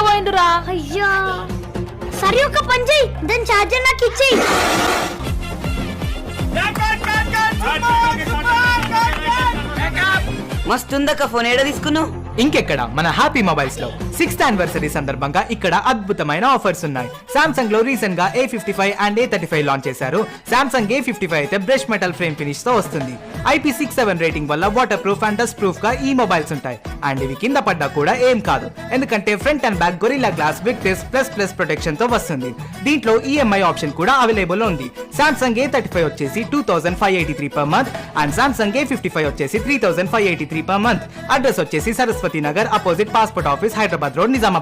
పోయిండురా. అయ్యా సరే ఒక పని చెయ్యి, దాని ఛార్జర్ నాకు ఇచ్చేయి. మస్తుందక్క ఫోన్ ఏడ తీసుకున్నావు? ఇంకెక్కడ మన హ్యాపీ మొబైల్స్ లో 6th యానివర్సరీ సందర్భంగా ఇక్కడ అద్భుతమైన ఆఫర్స్ ఉన్నాయి. సామ్సంగ్ లో రీసెంట్ గా A55 అండ్ A35 లాంచ్ చేశారు. సామ్సంగ్ A55 అయితే బ్రష్ మెటల్ ఫ్రేమ్ ఫినిష్ తో వస్తుంది. IP67 రేటింగ్ వల్ల water proof and dust proof గా ఈ మొబైల్స్ ఉంటాయి. అండ్ ఇవి కింద పడ్డా కూడా ఏం కాదు, ఎందుకంటే front and back Gorilla Glass with plus protection తో వస్తుంది. దీంట్లో EMI ఆప్షన్ కూడా అవైలబుల్ ఉంది. సామ్సంగ్ A35 వచ్చేసి 2583 per month and Samsung A55 వచ్చేసి 3583 per month. అడ్రస్ వచ్చేసి Saraswati Nagar opposite passport office, Hyderabad road, Nizamabad.